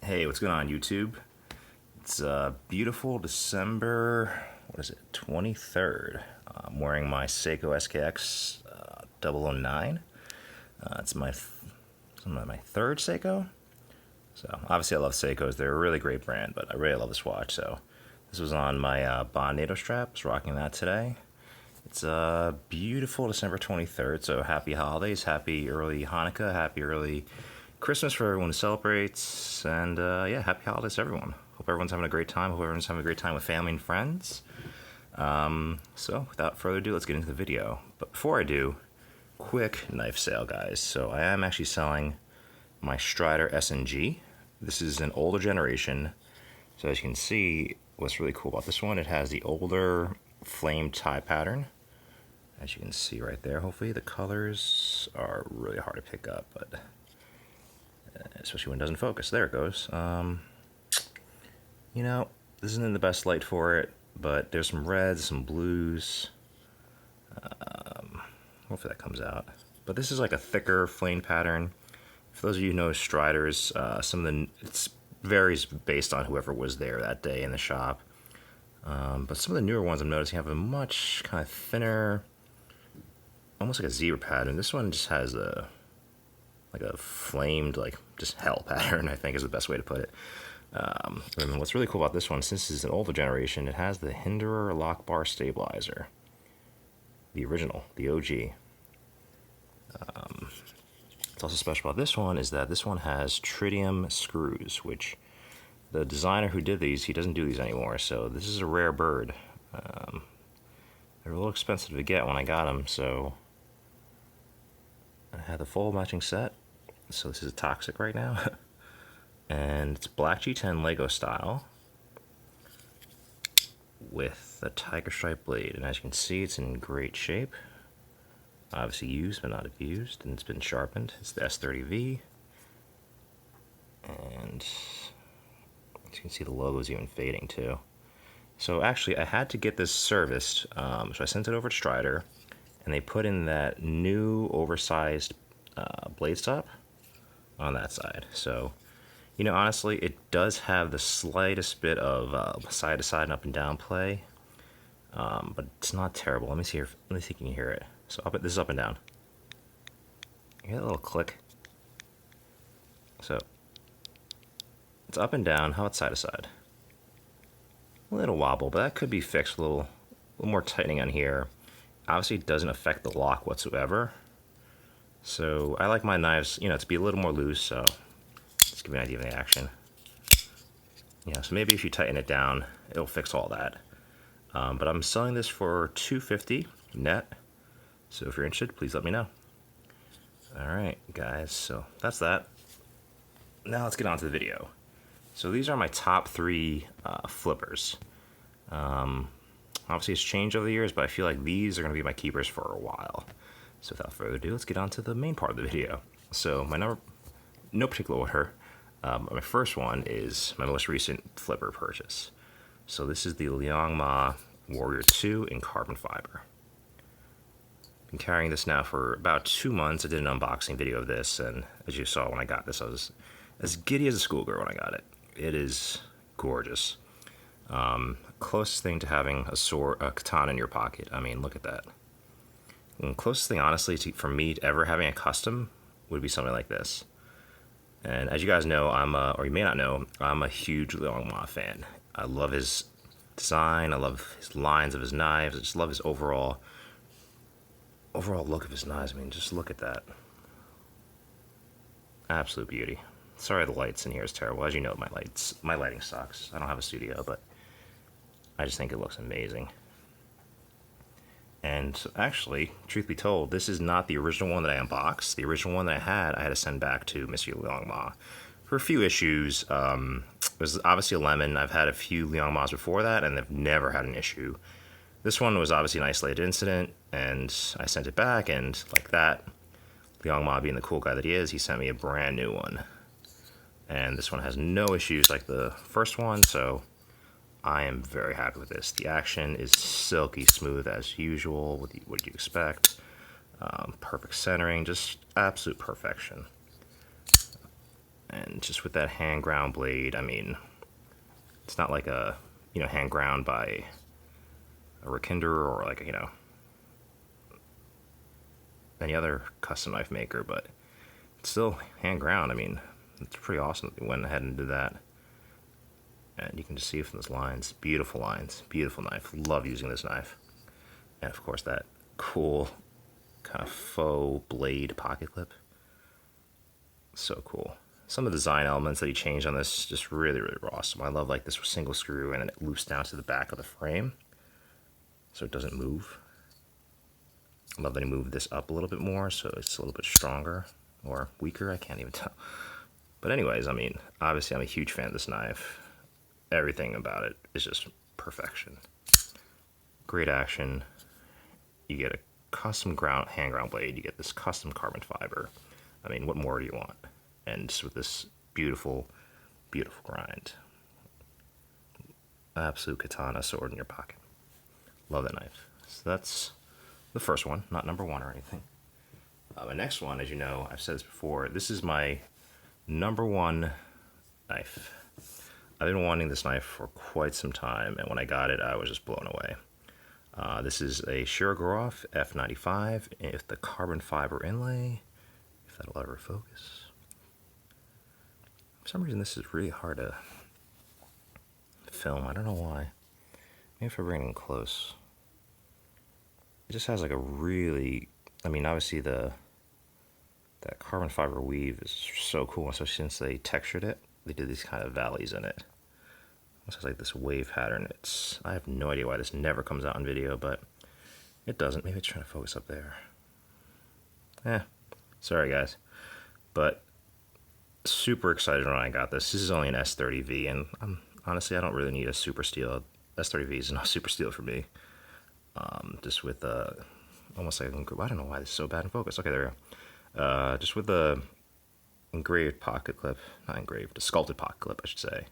Hey, what's going on, YouTube? It's beautiful December, what is it, 23rd. I'm wearing my Seiko SKX 009. It's my third Seiko. So, obviously, I love Seikos. They're a really great brand, but I really love this watch. So, this was on my Bond NATO strap. I was rocking that today. It's beautiful December 23rd, so happy holidays, happy early Hanukkah, happy early Christmas for everyone who celebrates, and yeah, happy holidays to everyone. Hope everyone's having a great time. Hope everyone's having a great time with family and friends. So, without further ado, let's get into the video. But before I do, quick knife sale, guys. So, I am actually selling my Strider SNG. This is an older generation. So, as you can see, what's really cool about this one, it has the older flame tie pattern. As you can see right there, hopefully the colors are really hard to pick up, but especially when it doesn't focus. There it goes. You know, this isn't the best light for it, but there's some reds, some blues. Hopefully that comes out. But this is like a thicker flame pattern. For those of you who know Striders, it varies based on whoever was there that day in the shop. But some of the newer ones I'm noticing have a much kind of thinner, almost like a zebra pattern. This one just has a flamed, like, just hell pattern, I think is the best way to put it. And what's really cool about this one, since this is an older generation, it has the Hinderer lock bar stabilizer. The original, the OG. What's also special about this one is that this one has tritium screws, which the designer who did these, he doesn't do these anymore, so this is a rare bird. They're a little expensive to get when I got them, so I had the full matching set. So this is Toxic right now. And it's Black G10 Lego style with a tiger stripe blade. And as you can see, it's in great shape. Obviously used, but not abused. And it's been sharpened. It's the S30V. And as you can see, the logo's even fading too. So actually, I had to get this serviced. So I sent it over to Strider. And they put in that new oversized blade stop on that side. So, you know, honestly, it does have the slightest bit of side to side and up and down play, but it's not terrible. Let me see if you can hear it. So this is up and down. You hear that little click? So it's up and down. How about side to side? A little wobble, but that could be fixed. A little more tightening on here. Obviously, it doesn't affect the lock whatsoever. So I like my knives, you know, to be a little more loose, so just give you an idea of the action. Yeah, so maybe if you tighten it down, it'll fix all that. But I'm selling this for $250 net, so if you're interested, please let me know. Alright, guys, so that's that. Now let's get on to the video. So these are my top 3 flippers. Obviously it's changed over the years, but I feel like these are going to be my keepers for a while. So without further ado, let's get on to the main part of the video. So no particular order. My first one is my most recent flipper purchase. So this is the Liangma Warrior 2 in carbon fiber. Been carrying this now for about 2 months. I did an unboxing video of this, and as you saw when I got this, I was as giddy as a schoolgirl when I got it. It is gorgeous. Closest thing to having a katana in your pocket. I mean, look at that. And closest thing, honestly, for me ever having a custom would be something like this. And as you guys know, or you may not know, I'm a huge Liangma fan. I love his design. I love his lines of his knives. I just love his overall look of his knives. I mean, just look at that. Absolute beauty. Sorry, the lights in here is terrible. As you know, my lighting sucks. I don't have a studio, but I just think it looks amazing. And actually, truth be told, this is not the original one that I unboxed. The original one that I had to send back to Mr. Liangma for a few issues. It was obviously a lemon. I've had a few Liangmas before that, and they've never had an issue. This one was obviously an isolated incident, and I sent it back, and like that, Liangma being the cool guy that he is, he sent me a brand new one. And this one has no issues like the first one, so I am very happy with this. The action is silky smooth as usual. What you expect. Perfect centering, just absolute perfection. And just with that hand ground blade, I mean, it's not like a, hand ground by a Rakinder or like, any other custom knife maker, but it's still hand ground. I mean, it's pretty awesome that they went ahead and did that. And you can just see from those lines, beautiful knife. Love using this knife. And of course that cool kind of faux blade pocket clip. So cool. Some of the design elements that he changed on this just really, really awesome. I love like this single screw and it loops down to the back of the frame so it doesn't move. I love that he moved this up a little bit more so it's a little bit stronger or weaker, I can't even tell. But anyways, I mean, obviously I'm a huge fan of this knife. Everything about it is just perfection. Great action. You get a custom hand ground blade. You get this custom carbon fiber. I mean, what more do you want? And just with this beautiful, beautiful grind. Absolute katana sword in your pocket. Love that knife. So that's the first one, not number one or anything. My next one, as you know, I've said this before, this is my number one knife. I've been wanting this knife for quite some time, and when I got it, I was just blown away. This is a Shirogorov F95 with the carbon fiber inlay, if that'll ever focus. For some reason, this is really hard to film. I don't know why. Maybe if I bring it in close. It just has like a really, I mean, obviously that carbon fiber weave is so cool, especially since they textured it. They did these kind of valleys in it. It has like this wave pattern. I have no idea why this never comes out in video, but it doesn't. Maybe it's trying to focus up there. Sorry guys. But super excited when I got this. This is only an S30V, and honestly, I don't really need a super steel. S30V is not super steel for me. Just with almost like, I don't know why this is so bad in focus. Okay, there we go. Just with the engraved pocket clip, not engraved, a sculpted pocket clip, I should say.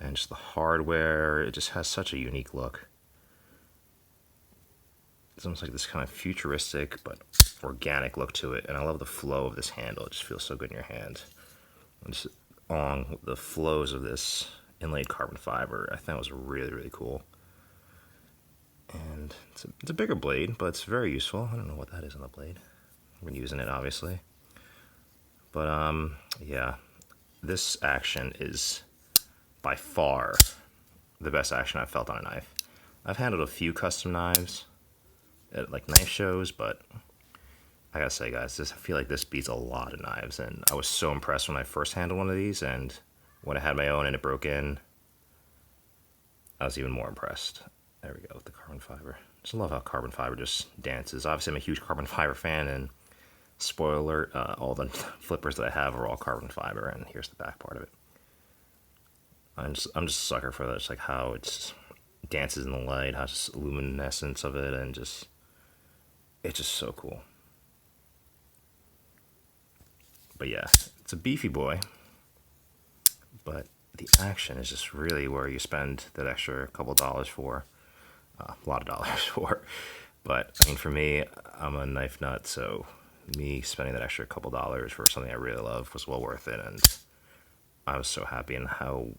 And just the hardware, it just has such a unique look. It's almost like this kind of futuristic but organic look to it, and I love the flow of this handle. It just feels so good in your hand. And just along the flows of this inlaid carbon fiber, I thought it was really, really cool. And it's a bigger blade, but it's very useful. I don't know what that is on the blade. I've been using it, obviously. But, yeah, this action is by far the best action I've felt on a knife. I've handled a few custom knives at like knife shows, but I gotta say, guys, I feel like this beats a lot of knives, and I was so impressed when I first handled one of these, and when I had my own and it broke in, I was even more impressed. There we go with the carbon fiber. Just love how carbon fiber just dances. Obviously, I'm a huge carbon fiber fan, and spoiler alert, all the flippers that I have are all carbon fiber, and here's the back part of it. I'm just a sucker for that. It's like how it dances in the light, how just luminescence of it, and it's just so cool. But yeah, it's a beefy boy, but the action is just really where you spend that extra couple dollars for, a lot of dollars for. But I mean, for me, I'm a knife nut, so me spending that extra couple dollars for something I really love was well worth it, and I was so happy. And how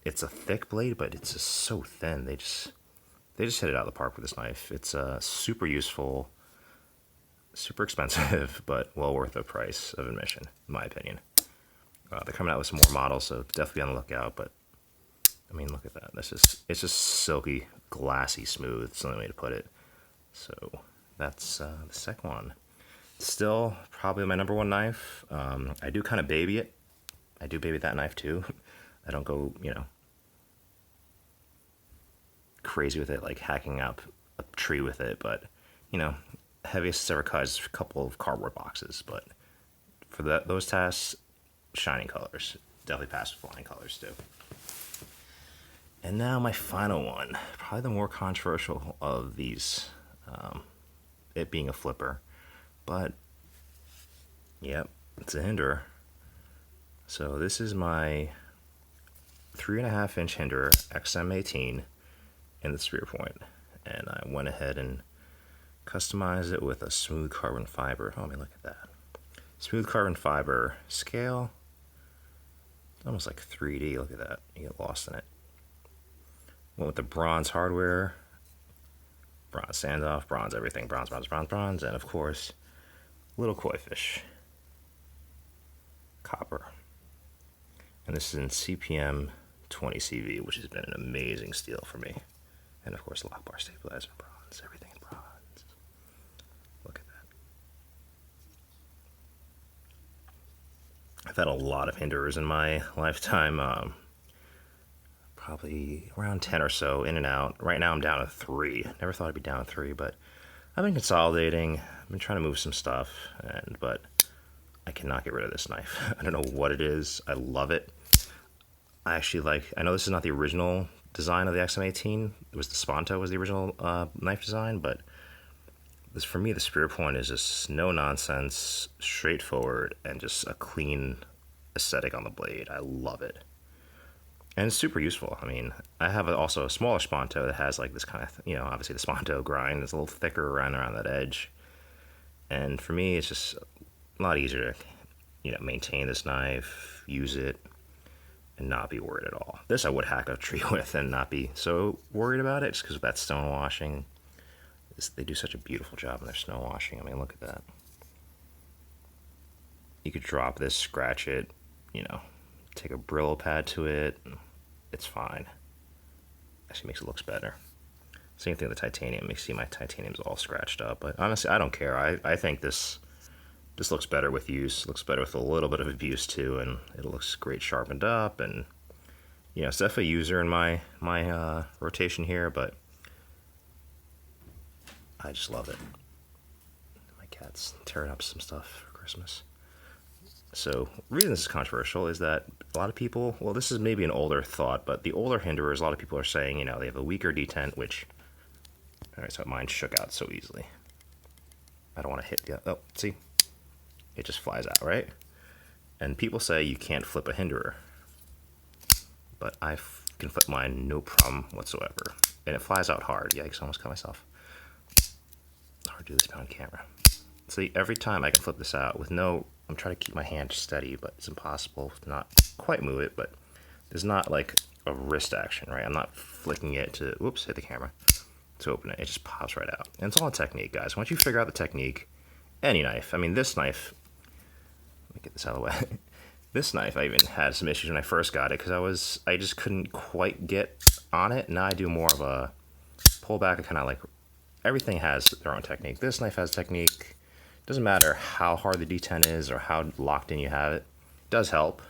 it's a thick blade, but it's just so thin. They just hit it out of the park with this knife. It's super useful, super expensive, but well worth the price of admission, in my opinion. They're coming out with some more models, so definitely be on the lookout. But I mean, look at that. It's just silky, glassy smooth. It's the only way to put it. So that's the second one. Still probably my number one knife. I do kind of baby it. I do baby that knife too. I don't go, crazy with it, like hacking up a tree with it, but heaviest it's ever cut is a couple of cardboard boxes. But for those tasks, shining colors. Definitely pass with flying colors too. And now my final one, probably the more controversial of these, it being a flipper, but yep, it's a Hinderer. So this is my 3.5-inch Hinderer XM18 in the spear point, and I went ahead and customized it with a smooth carbon fiber. Oh, I mean, look at that. Smooth carbon fiber scale, almost like 3D. Look at that. You get lost in it. Went with the bronze hardware, bronze standoff, bronze everything, bronze, bronze, bronze, bronze, and of course, little koi fish, copper. And this is in CPM 20 CV, which has been an amazing steal for me. And of course, lock bar stabilizer, bronze, everything in bronze. Look at that. I've had a lot of hinderers in my lifetime. Probably around 10 or so, in and out. Right now I'm down to 3. Never thought I'd be down to 3, but I've been consolidating. I've been trying to move some stuff, but I cannot get rid of this knife. I don't know what it is. I love it. I know this is not the original design of the XM18. It was the Sponto was the original knife design, but for me, the Spear Point is just no nonsense, straightforward, and just a clean aesthetic on the blade. I love it. And it's super useful. I mean, I have also a smaller Sponto that has like this kind of, obviously the Sponto grind is a little thicker around that edge. And for me, it's just a lot easier to, maintain this knife, use it, and not be worried at all. This I would hack a tree with and not be so worried about it, just because of that stone washing. They do such a beautiful job in their snow washing. I mean, look at that. You could drop this, scratch it, take a Brillo pad to it. It's fine. Actually makes it look better. Same thing with the titanium. You see my titanium's all scratched up, but honestly, I don't care. I think this looks better with use. Looks better with a little bit of abuse too, and it looks great sharpened up. And it's definitely a user in my rotation here, but I just love it. My cat's tearing up some stuff for Christmas. So, the reason this is controversial is that a lot of people, well, this is maybe an older thought, but the older hinderers, a lot of people are saying, they have a weaker detent, which, alright, so mine shook out so easily. I don't want to hit the, oh, see? It just flies out, right? And people say you can't flip a hinderer, but I can flip mine no problem whatsoever. And it flies out hard. Yikes, I almost cut myself. Hard to do this on camera. See, every time I can flip this out with I'm trying to keep my hand steady, but it's impossible to not quite move it, but there's not like a wrist action, right? I'm not flicking it to, whoops, hit the camera to open it. It just pops right out. And it's all a technique, guys. Once you figure out the technique, any knife, I mean, this knife, let me get this out of the way. This knife, I even had some issues when I first got it because I just couldn't quite get on it. Now I do more of a pull back. I kind of like, everything has their own technique. This knife has technique. Doesn't matter how hard the detent is or how locked in you have it. It does help.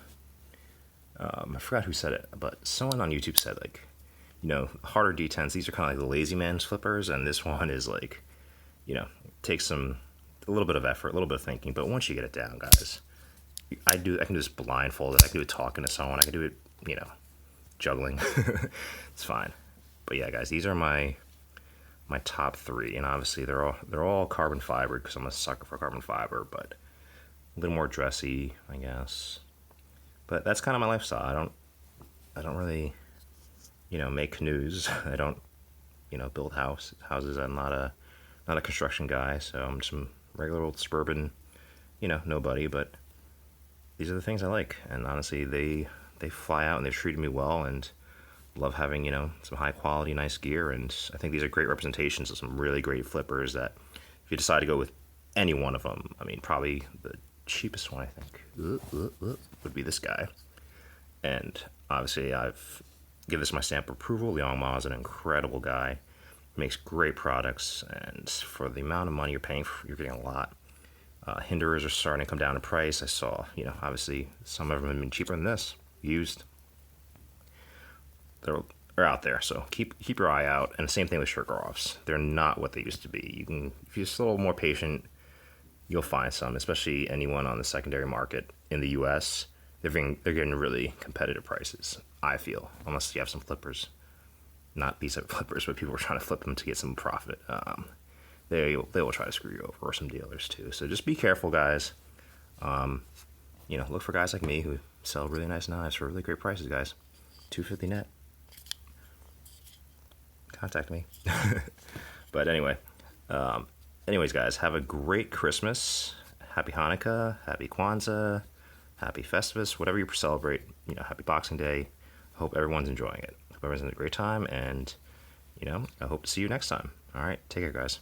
I forgot who said it, but someone on YouTube said, like, harder detents, these are kind of like the lazy man's flippers, and this one is like, takes a little bit of effort, a little bit of thinking, but once you get it down, guys, I can do this blindfolded, I can do it talking to someone, I can do it, juggling. It's fine. But yeah, guys, these are my top 3, and obviously they're all carbon fiber because I'm a sucker for carbon fiber, but a little more dressy, I guess. But that's kind of my lifestyle. I don't really, make canoes. I don't, build houses. I'm not a construction guy, so I'm some regular old suburban, nobody. But these are the things I like, and honestly, they fly out and they've treated me well, and love having, some high quality, nice gear. And I think these are great representations of some really great flippers that if you decide to go with any one of them, I mean, probably the cheapest one, I think, would be this guy. And obviously, I've given this my stamp of approval. Liang Ma is an incredible guy. Makes great products, and for the amount of money you're paying for, you're getting a lot. Hinderers are starting to come down in price. I saw, obviously, some of them have been cheaper than this, used. They're out there, so keep your eye out. And the same thing with Sugaroffs. They're not what they used to be. If you're just a little more patient, you'll find some, especially anyone on the secondary market in the U.S. They're getting really competitive prices, I feel, unless you have some flippers. Not these type of flippers, but people are trying to flip them to get some profit. They will try to screw you over, or some dealers too. So just be careful, guys. Look for guys like me who sell really nice knives for really great prices, guys. $250 net. Contact me. But anyway, anyways, guys, have a great Christmas. Happy Hanukkah. Happy Kwanzaa. happy Festivus, whatever you celebrate. Happy Boxing Day. I hope everyone's enjoying it. Hope everyone's having a great time, and I hope to see you next time. All right, take care, guys.